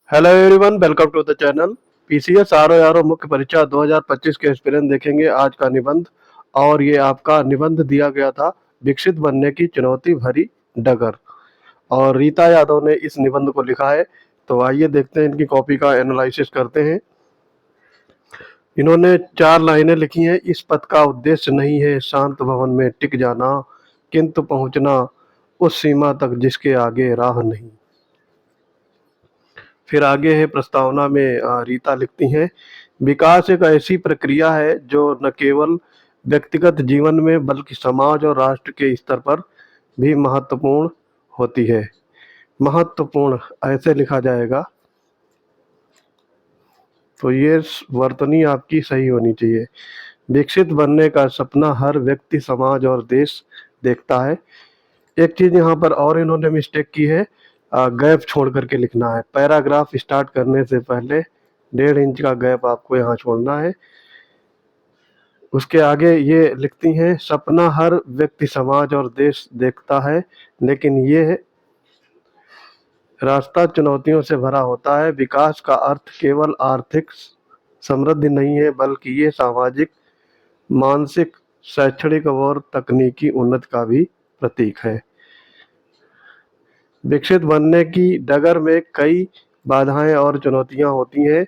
Hello everyone, welcome to the channel. PCS RO मुख्य परीक्षा 2025 के एक्सपीरियंस देखेंगे आज का निबंध। और ये आपका निबंध दिया गया था विकसित बनने की चुनौती भरी डगर। और रीता यादव ने इस निबंध को लिखा है। तो आइए देखते हैं, इनकी कॉपी का एनालिसिस करते हैं। इन्होंने 4 लाइनें लिखी हैं। इस पथ का उद्देश्य नहीं है शांत भवन में टिक जाना, किंतु पहुंचना उस सीमा तक जिसके आगे राह नहीं। फिर आगे है प्रस्तावना में रीता लिखती हैं, विकास एक ऐसी प्रक्रिया है जो न केवल व्यक्तिगत जीवन में बल्कि समाज और राष्ट्र के स्तर पर भी महत्वपूर्ण होती है। महत्वपूर्ण ऐसे लिखा जाएगा, तो ये वर्तनी आपकी सही होनी चाहिए। विकसित बनने का सपना हर व्यक्ति, समाज और देश देखता है। एक चीज यहाँ पर और इन्होंने मिस्टेक की है, गैप छोड़ करके लिखना है। पैराग्राफ स्टार्ट करने से पहले 1.5 इंच का गैप आपको यहाँ छोड़ना है। उसके आगे ये लिखती हैं, सपना हर व्यक्ति, समाज और देश देखता है, लेकिन ये रास्ता चुनौतियों से भरा होता है। विकास का अर्थ केवल आर्थिक समृद्धि नहीं है, बल्कि ये सामाजिक, मानसिक, शैक्षणिक और तकनीकी उन्नति का भी प्रतीक है। विकसित बनने की डगर में कई बाधाएं और चुनौतियां होती हैं,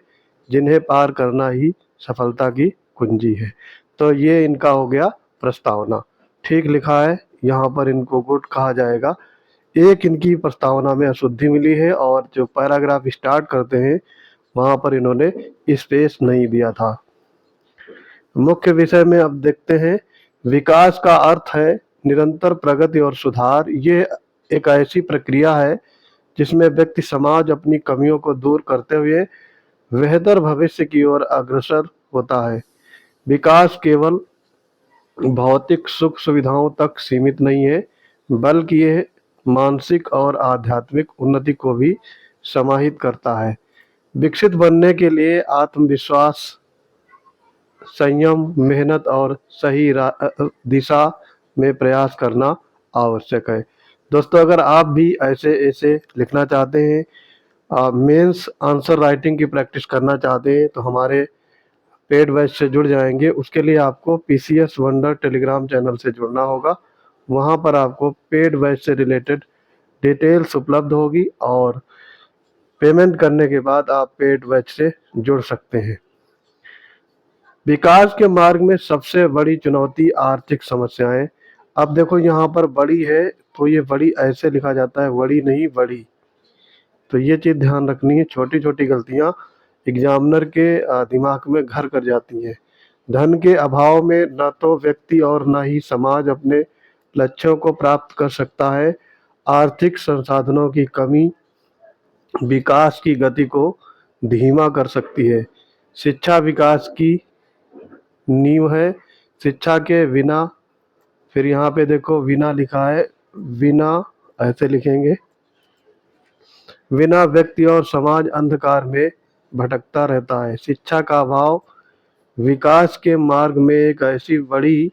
जिन्हें पार करना ही सफलता की कुंजी है। तो ये इनका हो गया प्रस्तावना। ठीक लिखा है, यहाँ पर इनको गुड कहा जाएगा। एक इनकी प्रस्तावना में अशुद्धि मिली है, और जो पैराग्राफ स्टार्ट करते हैं वहां पर इन्होंने स्पेस नहीं दिया था। मुख्य विषय में अब देखते हैं। विकास का अर्थ है निरंतर प्रगति और सुधार। ये एक ऐसी प्रक्रिया है जिसमें व्यक्ति, समाज अपनी कमियों को दूर करते हुए बेहतर भविष्य की ओर अग्रसर होता है। विकास केवल भौतिक सुख सुविधाओं तक सीमित नहीं है, बल्कि यह मानसिक और आध्यात्मिक उन्नति को भी समाहित करता है। विकसित बनने के लिए आत्मविश्वास, संयम, मेहनत और सही दिशा में प्रयास करना आवश्यक है। दोस्तों, अगर आप भी ऐसे ऐसे लिखना चाहते हैं, मेंस आंसर राइटिंग की प्रैक्टिस करना चाहते हैं, तो हमारे पेड बैच से जुड़ जाएंगे। उसके लिए आपको पीसीएस वंडर टेलीग्राम चैनल से जुड़ना होगा। वहां पर आपको पेड बैच से रिलेटेड डिटेल्स उपलब्ध होगी, और पेमेंट करने के बाद आप पेड बैच से जुड़ सकते हैं। विकास के मार्ग में सबसे बड़ी चुनौती आर्थिक समस्याएं। अब देखो, यहाँ पर बड़ी है तो ये बड़ी ऐसे लिखा जाता है, बड़ी नहीं बड़ी। तो ये चीज ध्यान रखनी है। छोटी छोटी गलतियां एग्जामिनर के दिमाग में घर कर जाती हैं। धन के अभाव में न तो व्यक्ति और न ही समाज अपने लक्ष्यों को प्राप्त कर सकता है। आर्थिक संसाधनों की कमी विकास की गति को धीमा कर सकती है। शिक्षा विकास की नींव है। शिक्षा के बिना, फिर यहाँ पे देखो बिना लिखा है, बिना ऐसे लिखेंगे, बिना व्यक्ति और समाज अंधकार में भटकता रहता है। शिक्षा का अभाव विकास के मार्ग में एक ऐसी बड़ी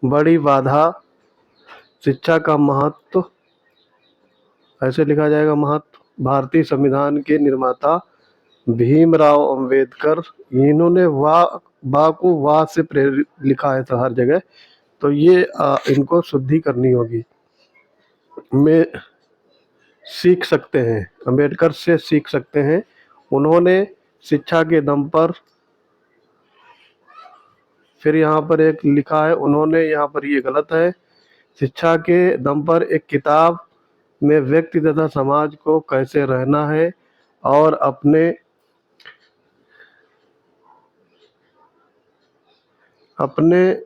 बड़ी बाधा। शिक्षा का महत्व ऐसे लिखा जाएगा, महत्व। भारतीय संविधान के निर्माता भीमराव अंबेडकर, इन्होंने वाह को वाह से प्रेरित लिखा है था हर जगह। तो ये इनको शुद्धि करनी होगी। में सीख सकते हैं, अंबेडकर से सीख सकते हैं। उन्होंने शिक्षा के दम पर, फिर यहाँ पर एक लिखा है उन्होंने, यहाँ पर ये गलत है। शिक्षा के दम पर एक किताब में व्यक्ति तथा समाज को कैसे रहना है, और अपने अपने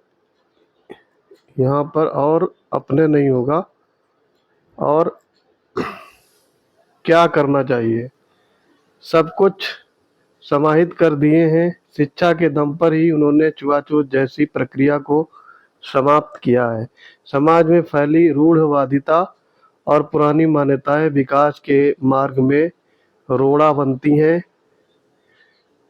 यहाँ पर और अपने नहीं होगा, और क्या करना चाहिए, सब कुछ समाहित कर दिए हैं। शिक्षा के दम पर ही उन्होंने छुआछूत जैसी प्रक्रिया को समाप्त किया है। समाज में फैली रूढ़वादिता और पुरानी मान्यताएं विकास के मार्ग में रोड़ा बनती हैं।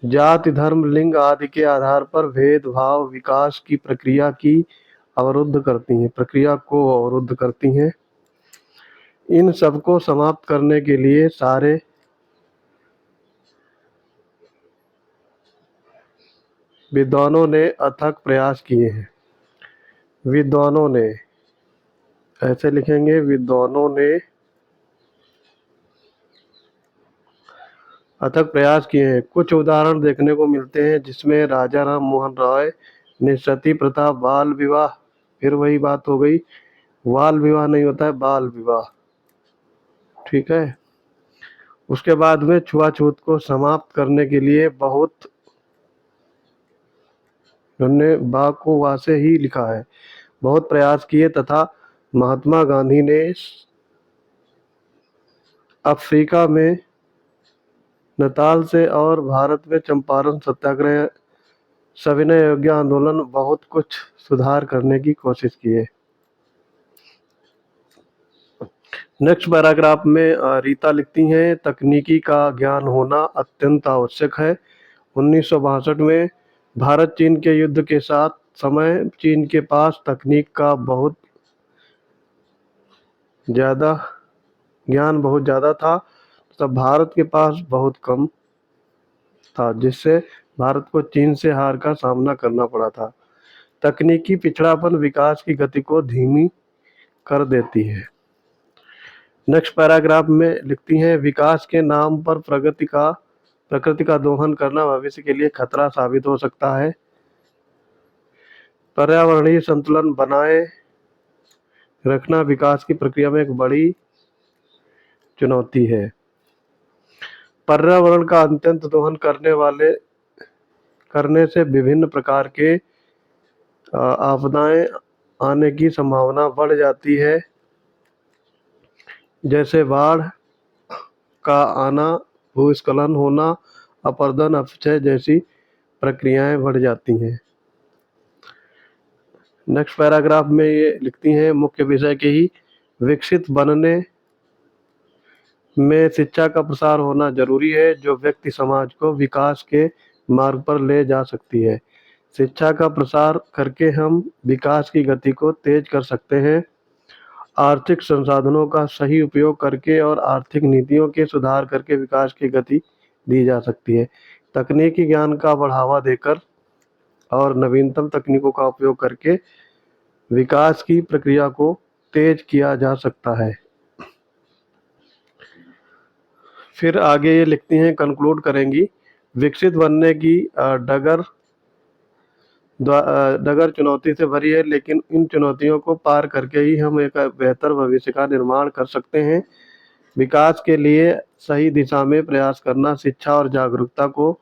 जाति, धर्म, लिंग आदि के आधार पर भेदभाव विकास की प्रक्रिया को अवरुद्ध करती हैं। इन सबको समाप्त करने के लिए सारे विद्वानों ने अथक प्रयास किए हैं। विद्वानों ने, ऐसे लिखेंगे, विद्वानों ने अथक प्रयास किए हैं। कुछ उदाहरण देखने को मिलते हैं जिसमें राजा राम मोहन रॉय ने सती प्रथा, बाल विवाह, फिर वही बात हो गई, बाल विवाह नहीं होता है, बाल विवाह, ठीक है। उसके बाद में छुआछूत को समाप्त करने के लिए बहुत, उन्होंने बा को वा से ही लिखा है, बहुत प्रयास किए तथा महात्मा गांधी ने अफ्रीका में नताल से और भारत में चंपारण सत्याग्रह, सविनय अवज्ञा आंदोलन, बहुत कुछ सुधार करने की कोशिश की है। नेक्स्ट पैराग्राफ में रीता लिखती हैं, तकनीकी का ज्ञान होना अत्यंत आवश्यक है। 1962 में भारत चीन के युद्ध के साथ समय चीन के पास तकनीक का बहुत ज़्यादा ज्ञान बहुत ज़्यादा था, तब भारत के पास बहुत कम था, जिससे भारत को चीन से हार का सामना करना पड़ा था। तकनीकी पिछड़ापन विकास की गति को धीमी कर देती है। नेक्स्ट पैराग्राफ में लिखती हैं, विकास के नाम पर प्रकृति का दोहन करना भविष्य के लिए खतरा साबित हो सकता है। पर्यावरणीय संतुलन बनाए रखना विकास की प्रक्रिया में एक बड़ी चुनौती है। पर्यावरण का अत्यंत दोहन करने से विभिन्न प्रकार के आपदाएं आने की संभावना बढ़ जाती है, जैसे बाढ़ का आना, भूस्खलन होना, अपरदन, अपक्षय जैसी प्रक्रियाएं बढ़ जाती हैं। नेक्स्ट पैराग्राफ में ये लिखती हैं, मुख्य विषय के ही विकसित बनने में शिक्षा का प्रसार होना जरूरी है, जो व्यक्ति समाज को विकास के मार्ग पर ले जा सकती है। शिक्षा का प्रसार करके हम विकास की गति को तेज कर सकते हैं। आर्थिक संसाधनों का सही उपयोग करके और आर्थिक नीतियों के सुधार करके विकास की गति दी जा सकती है। तकनीकी ज्ञान का बढ़ावा देकर और नवीनतम तकनीकों का उपयोग करके विकास की प्रक्रिया को तेज किया जा सकता है। फिर आगे ये लिखती हैं, कंक्लूड करेंगी, विकसित बनने की डगर चुनौती से भरी है, लेकिन इन चुनौतियों को पार करके ही हम एक बेहतर भविष्य का निर्माण कर सकते हैं। विकास के लिए सही दिशा में प्रयास करना, शिक्षा और जागरूकता को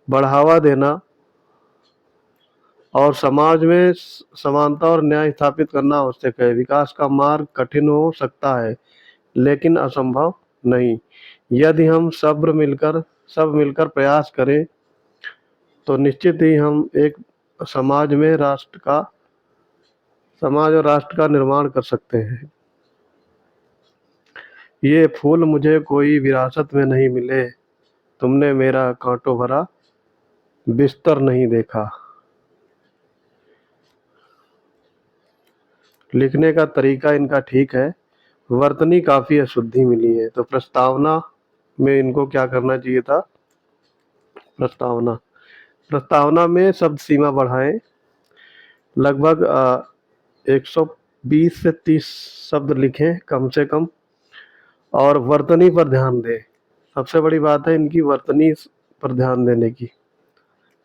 बढ़ावा देना और समाज में समानता और न्याय स्थापित करना आवश्यक है। विकास का मार्ग कठिन हो सकता है, लेकिन असंभव नहीं। यदि हम सब मिलकर प्रयास करें तो निश्चित ही हम एक समाज और राष्ट्र का निर्माण कर सकते हैं। ये फूल मुझे कोई विरासत में नहीं मिले, तुमने मेरा कांटों भरा बिस्तर नहीं देखा। लिखने का तरीका इनका ठीक है, वर्तनी काफ़ी अशुद्धि मिली है, तो प्रस्तावना में इनको क्या करना चाहिए था, प्रस्तावना में शब्द सीमा बढ़ाएं, लगभग 120 से 30 शब्द लिखें कम से कम, और वर्तनी पर ध्यान दें। सबसे बड़ी बात है इनकी वर्तनी पर ध्यान देने की,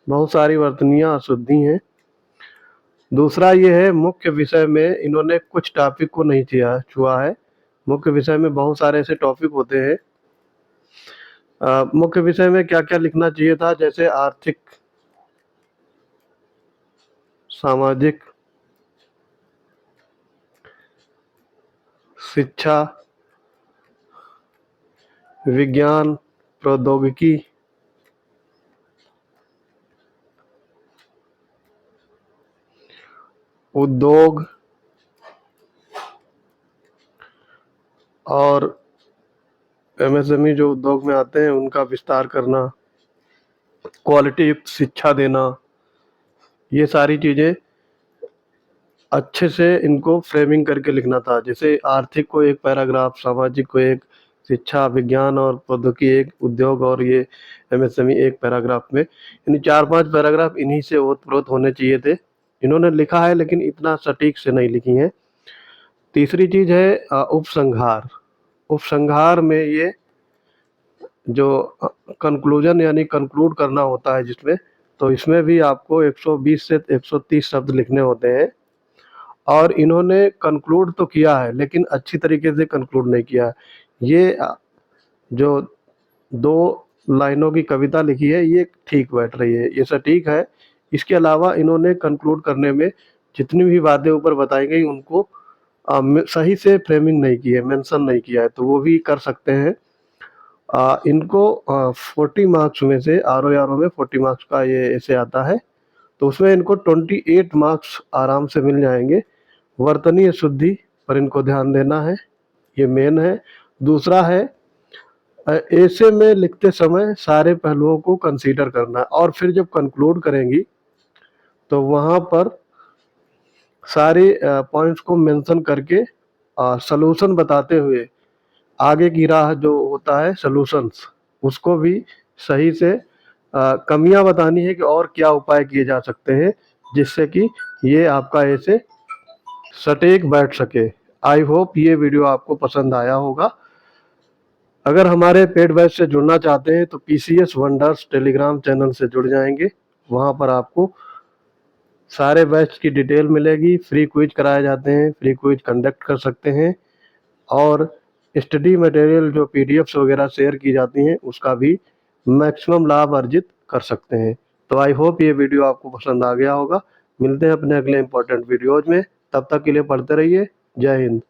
बहुत सारी वर्तनियाँ अशुद्धि हैं। दूसरा ये है, मुख्य विषय में इन्होंने कुछ टॉपिक को नहीं छुआ है। मुख्य विषय में बहुत सारे ऐसे टॉपिक होते हैं। मुख्य विषय में क्या क्या लिखना चाहिए था, जैसे आर्थिक, सामाजिक, शिक्षा, विज्ञान, प्रौद्योगिकी, उद्योग और एमएसएमई जो उद्योग में आते हैं उनका विस्तार करना, क्वालिटी युक्त शिक्षा देना, ये सारी चीज़ें अच्छे से इनको फ्रेमिंग करके लिखना था। जैसे आर्थिक को एक पैराग्राफ, सामाजिक को एक, शिक्षा, विज्ञान और प्रौद्योगिकी एक, उद्योग और ये एमएसएमई एक पैराग्राफ में, यानी 4-5 पैराग्राफ इन्हीं से ओतप्रोत होने चाहिए थे। इन्होंने लिखा है लेकिन इतना सटीक से नहीं लिखी हैं। तीसरी चीज़ है उपसंहार। उपसंहार में ये जो कंक्लूजन यानी कंक्लूड करना होता है जिसमें, तो इसमें भी आपको 120 से 130 शब्द लिखने होते हैं। और इन्होंने कंक्लूड तो किया है लेकिन अच्छी तरीके से कंक्लूड नहीं किया है। ये जो 2 लाइनों की कविता लिखी है ये ठीक बैठ रही है, ये सटीक है। इसके अलावा इन्होंने कंक्लूड करने में जितनी भी बातें ऊपर बताई गई उनको सही से फ्रेमिंग नहीं की है, मेंशन नहीं किया है, तो वो भी कर सकते हैं। इनको 40 मार्क्स में से आर में 40 मार्क्स का ये ऐसे आता है, तो उसमें इनको 28 मार्क्स आराम से मिल जाएंगे। वर्तनीय शुद्धि पर इनको ध्यान देना है, ये मेन है। दूसरा है ऐसे में लिखते समय सारे पहलुओं को कंसीडर करना, और फिर जब कंक्लूड करेंगी तो वहाँ पर सारे पॉइंट्स को मेंशन करके सलूशन बताते हुए आगे की राह जो होता है सलूशंस, उसको भी सही से कमियां बतानी है कि और क्या उपाय किए जा सकते हैं जिससे कि ये आपका ऐसे सटीक बैठ सके। आई होप ये वीडियो आपको पसंद आया होगा। अगर हमारे पेड बैच से जुड़ना चाहते हैं तो पीसीएस वंडर्स टेलीग्राम चैनल से जुड़ जाएंगे। वहाँ पर आपको सारे बैच की डिटेल मिलेगी, फ्री क्विज कराए जाते हैं, फ्री क्विज कंडक्ट कर सकते हैं, और स्टडी मटेरियल जो पीडीएफ्स वगैरह शेयर की जाती हैं उसका भी मैक्सिमम लाभ अर्जित कर सकते हैं। तो आई होप ये वीडियो आपको पसंद आ गया होगा। मिलते हैं अपने अगले इंपॉर्टेंट वीडियोज में, तब तक के लिए पढ़ते रहिए। जय हिंद।